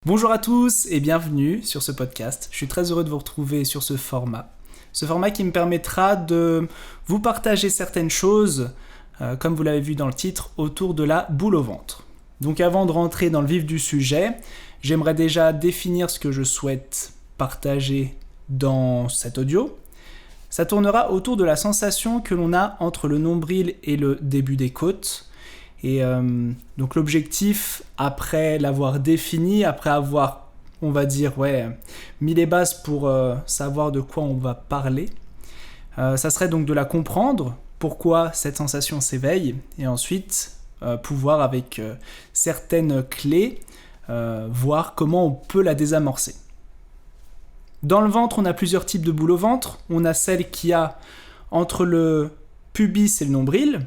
Bonjour à tous et bienvenue sur ce podcast. Je suis très heureux de vous retrouver sur ce format. Ce format qui me permettra de vous partager certaines choses, comme vous l'avez vu dans le titre, autour de la boule au ventre. Donc avant de rentrer dans le vif du sujet, j'aimerais déjà définir ce que je souhaite partager dans cet audio. Ça tournera autour de la sensation que l'on a entre le nombril et le début des côtes. Et donc l'objectif, après l'avoir défini, après avoir, on va dire, mis les bases pour savoir de quoi on va parler, ça serait donc de la comprendre, pourquoi cette sensation s'éveille, et ensuite pouvoir avec certaines clés voir comment on peut la désamorcer. Dans le ventre, on a plusieurs types de boules au ventre. On a celle qui a entre le pubis et le nombril,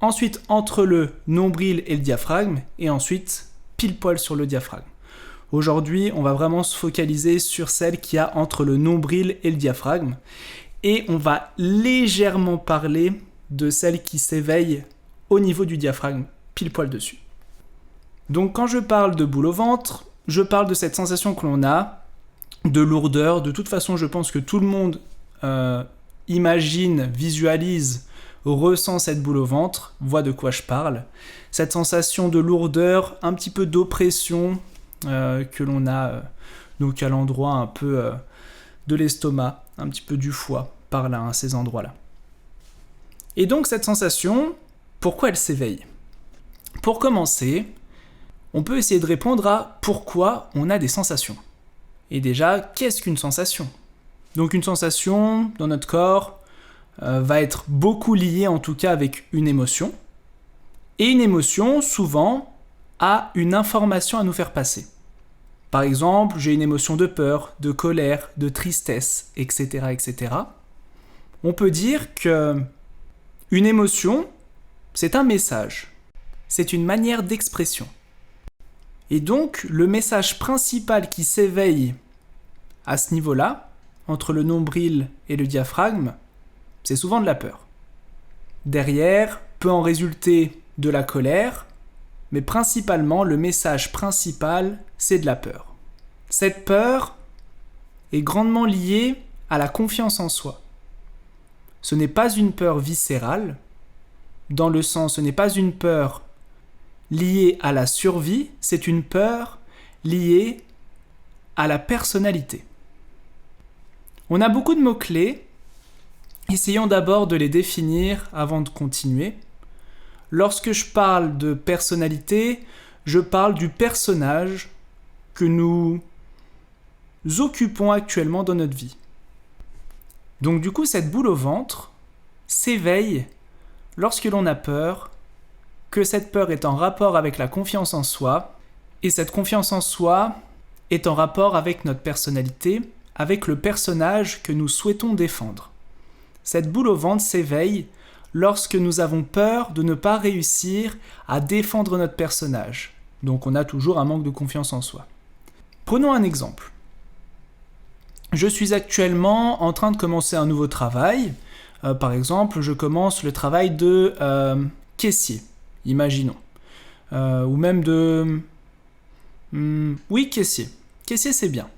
ensuite entre le nombril et le diaphragme, et ensuite pile poil sur le diaphragme. Aujourd'hui, on va vraiment se focaliser sur celle qui a entre le nombril et le diaphragme, et on va légèrement parler de celle qui s'éveille au niveau du diaphragme, pile poil dessus. Donc quand je parle de boule au ventre, je parle de cette sensation que l'on a, de lourdeur. De toute façon, je pense que tout le monde imagine, visualise, ressent cette boule au ventre, voit de quoi je parle. Cette sensation de lourdeur, un petit peu d'oppression que l'on a donc à l'endroit un peu de l'estomac, un petit peu du foie, par là, à ces endroits-là. Et donc cette sensation, pourquoi elle s'éveille ? Pour commencer, on peut essayer de répondre à pourquoi on a des sensations. Et déjà, qu'est-ce qu'une sensation ? Donc une sensation dans notre corps va être beaucoup liée en tout cas avec une émotion. Et une émotion, souvent, a une information à nous faire passer. Par exemple, j'ai une émotion de peur, de colère, de tristesse, etc., etc. On peut dire que une émotion, c'est un message. C'est une manière d'expression. Et donc, le message principal qui s'éveille à ce niveau-là, entre le nombril et le diaphragme, c'est souvent de la peur. Derrière, peut en résulter de la colère, mais principalement, le message principal, c'est de la peur. Cette peur est grandement liée à la confiance en soi. Ce n'est pas une peur viscérale, dans le sens, ce n'est pas une peur liée à la survie, c'est une peur liée à la personnalité. On a beaucoup de mots-clés. Essayons d'abord de les définir avant de continuer. Lorsque je parle de personnalité, je parle du personnage que nous occupons actuellement dans notre vie. Donc du coup, cette boule au ventre s'éveille lorsque l'on a peur, que cette peur est en rapport avec la confiance en soi, et cette confiance en soi est en rapport avec notre personnalité, avec le personnage que nous souhaitons défendre. Cette boule au ventre s'éveille lorsque nous avons peur de ne pas réussir à défendre notre personnage. Donc on a toujours un manque de confiance en soi. Prenons un exemple. Je suis actuellement en train de commencer un nouveau travail. Par exemple, je commence le travail de caissier, imaginons. Ou même de... oui, caissier. Caissier, c'est bien.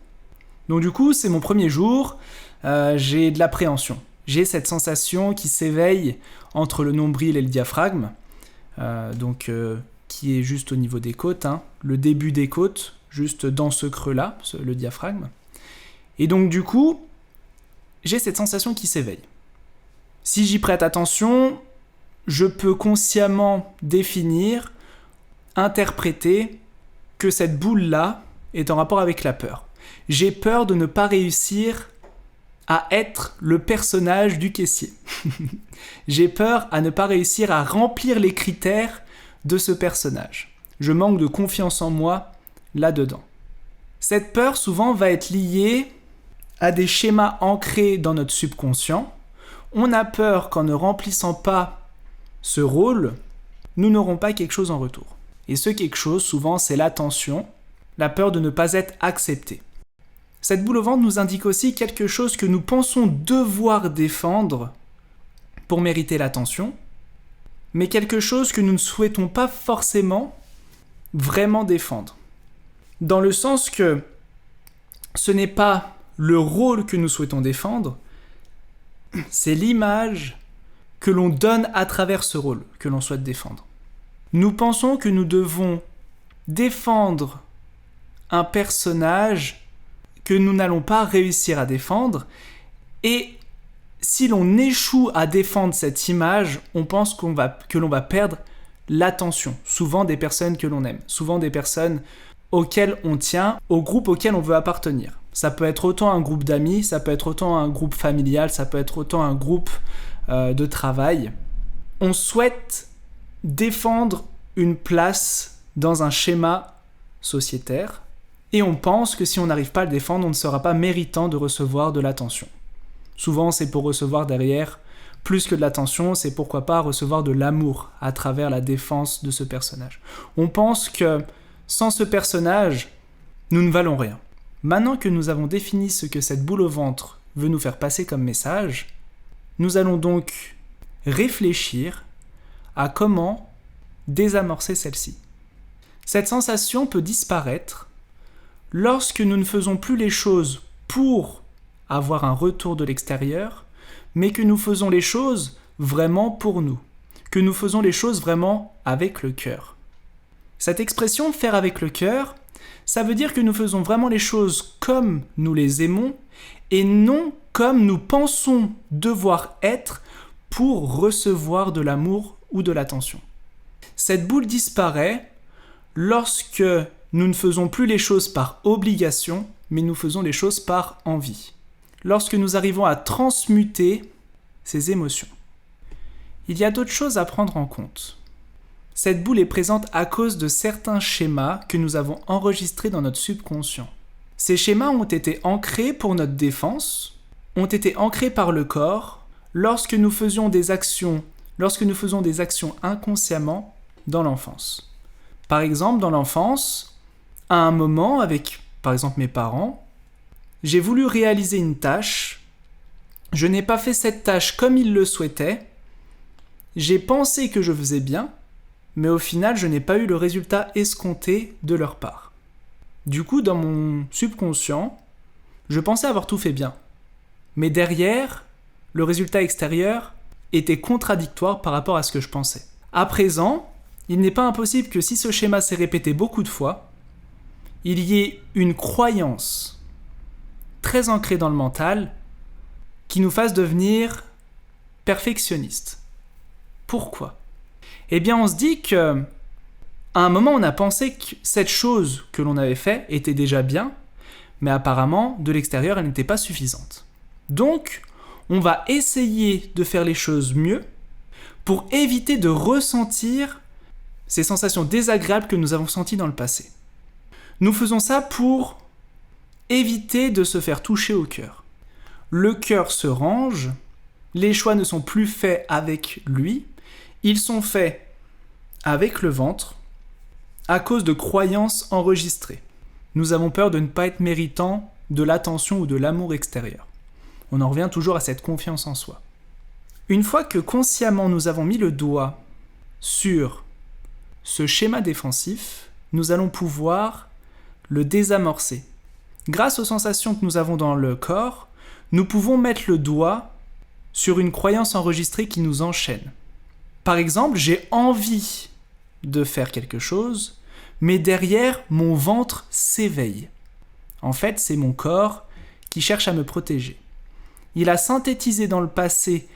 Donc du coup, c'est mon premier jour, j'ai de l'appréhension. J'ai cette sensation qui s'éveille entre le nombril et le diaphragme, qui est juste au niveau des côtes, le début des côtes, juste dans ce creux-là, le diaphragme. Et donc du coup, j'ai cette sensation qui s'éveille. Si j'y prête attention, je peux consciemment définir, interpréter que cette boule-là est en rapport avec la peur. J'ai peur de ne pas réussir à être le personnage du caissier. J'ai peur à ne pas réussir à remplir les critères de ce personnage. Je manque de confiance en moi là-dedans. Cette peur souvent va être liée à des schémas ancrés dans notre subconscient. On a peur qu'en ne remplissant pas ce rôle, nous n'aurons pas quelque chose en retour. Et ce quelque chose, souvent, c'est l'attention, la peur de ne pas être accepté. Cette boule au ventre nous indique aussi quelque chose que nous pensons devoir défendre pour mériter l'attention, mais quelque chose que nous ne souhaitons pas forcément vraiment défendre. dans le sens que ce n'est pas le rôle que nous souhaitons défendre, c'est l'image que l'on donne à travers ce rôle que l'on souhaite défendre. Nous pensons que nous devons défendre un personnage que nous n'allons pas réussir à défendre, et si l'on échoue à défendre cette image, on pense que l'on va perdre l'attention, souvent des personnes que l'on aime, souvent des personnes auxquelles on tient, au groupe auquel on veut appartenir. Ça peut être autant un groupe d'amis, ça peut être autant un groupe familial, ça peut être autant un groupe de travail. On souhaite défendre une place dans un schéma sociétaire, et on pense que si on n'arrive pas à le défendre, on ne sera pas méritant de recevoir de l'attention. Souvent, c'est pour recevoir derrière, plus que de l'attention, c'est pourquoi pas recevoir de l'amour à travers la défense de ce personnage. On pense que sans ce personnage, nous ne valons rien. Maintenant que nous avons défini ce que cette boule au ventre veut nous faire passer comme message, nous allons donc réfléchir à comment désamorcer celle-ci. Cette sensation peut disparaître lorsque nous ne faisons plus les choses pour avoir un retour de l'extérieur, mais que nous faisons les choses vraiment pour nous, que nous faisons les choses vraiment avec le cœur. Cette expression « faire avec le cœur », ça veut dire que nous faisons vraiment les choses comme nous les aimons et non comme nous pensons devoir être pour recevoir de l'amour ou de l'attention. Cette boule disparaît lorsque nous ne faisons plus les choses par obligation, mais nous faisons les choses par envie. Lorsque nous arrivons à transmuter ces émotions. Il y a d'autres choses à prendre en compte. Cette boule est présente à cause de certains schémas que nous avons enregistrés dans notre subconscient. Ces schémas ont été ancrés pour notre défense, ont été ancrés par le corps lorsque nous faisions des actions inconsciemment dans l'enfance. Par exemple, dans l'enfance, à un moment avec, par exemple, mes parents, j'ai voulu réaliser une tâche, je n'ai pas fait cette tâche comme ils le souhaitaient, j'ai pensé que je faisais bien, mais au final, je n'ai pas eu le résultat escompté de leur part. Du coup, dans mon subconscient, je pensais avoir tout fait bien. Mais derrière, le résultat extérieur était contradictoire par rapport à ce que je pensais. À présent, il n'est pas impossible que si ce schéma s'est répété beaucoup de fois, il y ait une croyance très ancrée dans le mental qui nous fasse devenir perfectionniste. Pourquoi ? Eh bien, on se dit que à un moment, on a pensé que cette chose que l'on avait faite était déjà bien, mais apparemment, de l'extérieur, elle n'était pas suffisante. Donc, on va essayer de faire les choses mieux pour éviter de ressentir ces sensations désagréables que nous avons senties dans le passé. Nous faisons ça pour éviter de se faire toucher au cœur. Le cœur se range, les choix ne sont plus faits avec lui, ils sont faits avec le ventre à cause de croyances enregistrées. Nous avons peur de ne pas être méritants de l'attention ou de l'amour extérieur. On en revient toujours à cette confiance en soi. Une fois que consciemment nous avons mis le doigt sur ce schéma défensif, nous allons pouvoir le désamorcer. Grâce aux sensations que nous avons dans le corps, nous pouvons mettre le doigt sur une croyance enregistrée qui nous enchaîne. Par exemple, j'ai envie de faire quelque chose, mais derrière, mon ventre s'éveille. En fait, c'est mon corps qui cherche à me protéger. Il a synthétisé dans le passé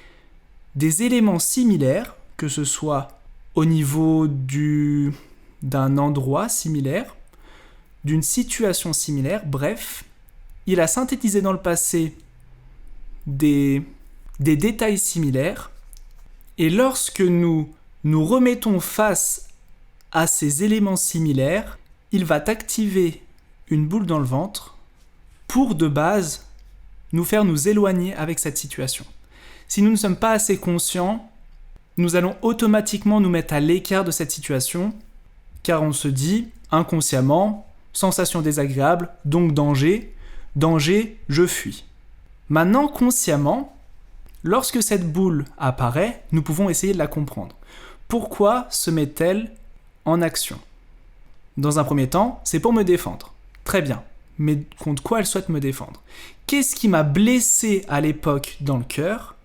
des éléments similaires, que ce soit au niveau d'un endroit similaire, d'une situation similaire, bref, il a synthétisé dans le passé des détails similaires, et lorsque nous nous remettons face à ces éléments similaires, il va activer une boule dans le ventre pour, de base, nous faire nous éloigner avec cette situation. Si nous ne sommes pas assez conscients, nous allons automatiquement nous mettre à l'écart de cette situation, car on se dit, inconsciemment, sensation désagréable, donc danger, je fuis. Maintenant, consciemment, lorsque cette boule apparaît, nous pouvons essayer de la comprendre. Pourquoi se met-elle en action ? Dans un premier temps, c'est pour me défendre. Très bien. Mais contre quoi elle souhaite me défendre? Qu'est-ce qui m'a blessé à l'époque dans le cœur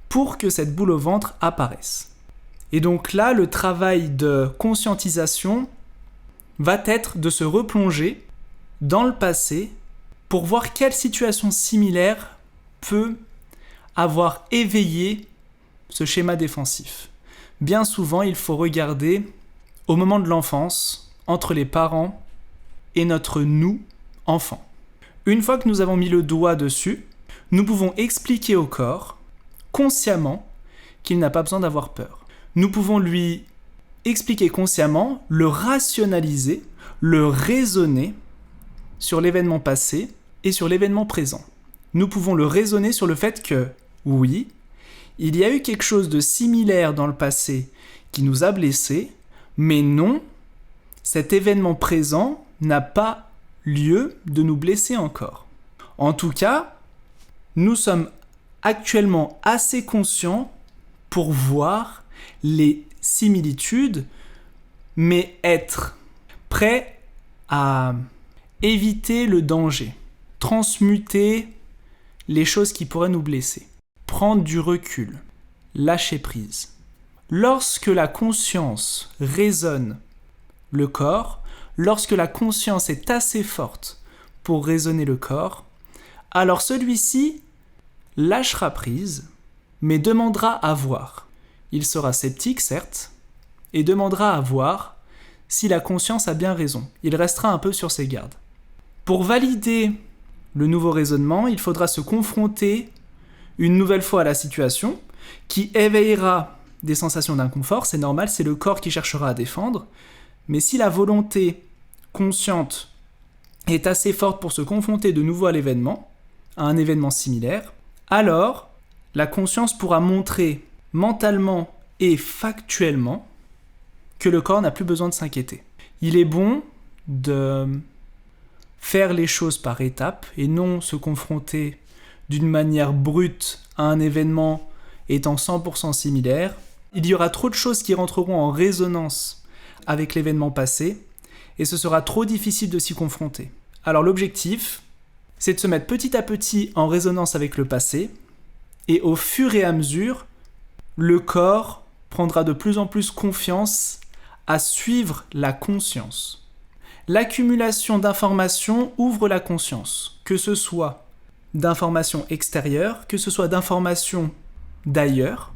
pour que cette boule au ventre apparaisse? Et donc là, le travail de conscientisation va être de se replonger dans le passé pour voir quelle situation similaire peut avoir éveillé ce schéma défensif. Bien souvent, il faut regarder au moment de l'enfance, entre les parents et notre nous, enfant. Une fois que nous avons mis le doigt dessus, nous pouvons expliquer au corps, consciemment, qu'il n'a pas besoin d'avoir peur. Nous pouvons lui expliquer consciemment, le rationaliser, le raisonner sur l'événement passé et sur l'événement présent. Nous pouvons le raisonner sur le fait que, oui, il y a eu quelque chose de similaire dans le passé qui nous a blessés, mais non, cet événement présent n'a pas lieu de nous blesser encore. En tout cas, nous sommes actuellement assez conscients pour voir les similitudes, mais être prêt à éviter le danger, transmuter les choses qui pourraient nous blesser, prendre du recul, lâcher prise. Lorsque la conscience résonne le corps, lorsque la conscience est assez forte pour raisonner le corps, alors celui-ci lâchera prise, mais demandera à voir. Il sera sceptique, certes, et demandera à voir si la conscience a bien raison. Il restera un peu sur ses gardes. Pour valider le nouveau raisonnement, il faudra se confronter une nouvelle fois à la situation, qui éveillera des sensations d'inconfort, c'est normal, c'est le corps qui cherchera à défendre, mais si la volonté consciente est assez forte pour se confronter de nouveau à l'événement, à un événement similaire, alors la conscience pourra montrer mentalement et factuellement que le corps n'a plus besoin de s'inquiéter. Il est bon de faire les choses par étapes et non se confronter d'une manière brute à un événement étant 100% similaire. Il y aura trop de choses qui rentreront en résonance avec l'événement passé et ce sera trop difficile de s'y confronter. Alors l'objectif, c'est de se mettre petit à petit en résonance avec le passé et au fur et à mesure, le corps prendra de plus en plus confiance à suivre la conscience. L'accumulation d'informations ouvre la conscience, que ce soit d'informations extérieures, que ce soit d'informations d'ailleurs,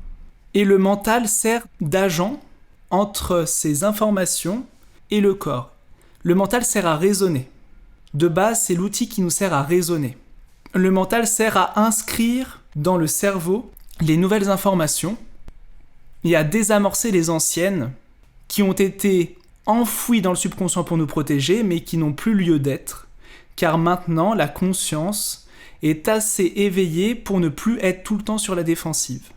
et le mental sert d'agent entre ces informations et le corps. Le mental sert à raisonner. De base, c'est l'outil qui nous sert à raisonner. Le mental sert à inscrire dans le cerveau les nouvelles informations et à désamorcer les anciennes qui ont été enfouies dans le subconscient pour nous protéger, mais qui n'ont plus lieu d'être, car maintenant la conscience est assez éveillée pour ne plus être tout le temps sur la défensive.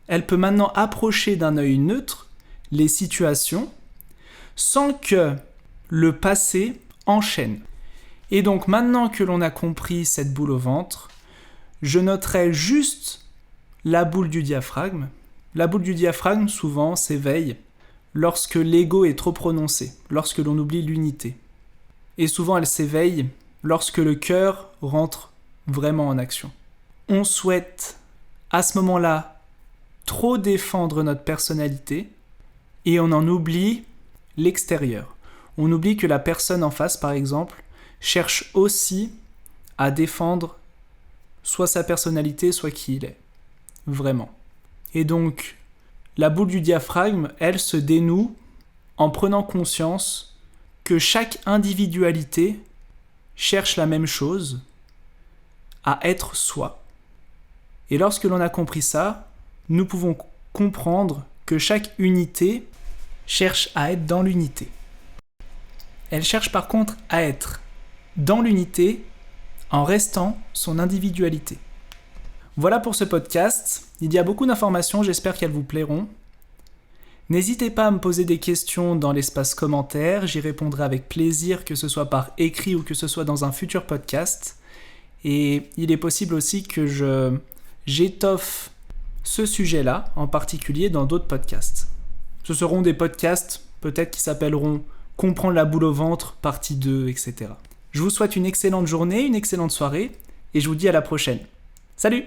Elle peut maintenant approcher d'un œil neutre les situations sans que le passé enchaîne. Et donc maintenant que l'on a compris cette boule au ventre, je noterai juste la boule du diaphragme. La boule du diaphragme souvent s'éveille lorsque l'ego est trop prononcé, lorsque l'on oublie l'unité. Et souvent elle s'éveille lorsque le cœur rentre vraiment en action. On souhaite à ce moment-là trop défendre notre personnalité et on en oublie l'extérieur. On oublie que la personne en face, par exemple, cherche aussi à défendre soit sa personnalité, soit qui il est. Vraiment. Et donc, la boule du diaphragme, elle se dénoue en prenant conscience que chaque individualité cherche la même chose, à être soi. Et lorsque l'on a compris ça, nous pouvons comprendre que chaque unité cherche à être dans l'unité. Elle cherche par contre à être dans l'unité en restant son individualité. Voilà pour ce podcast. Il y a beaucoup d'informations, j'espère qu'elles vous plairont. N'hésitez pas à me poser des questions dans l'espace commentaire, j'y répondrai avec plaisir, que ce soit par écrit ou que ce soit dans un futur podcast. Et il est possible aussi que j'étoffe ce sujet-là, en particulier dans d'autres podcasts. Ce seront des podcasts peut-être qui s'appelleront « Comprendre la boule au ventre, partie 2 », etc. Je vous souhaite une excellente journée, une excellente soirée, et je vous dis à la prochaine. Salut!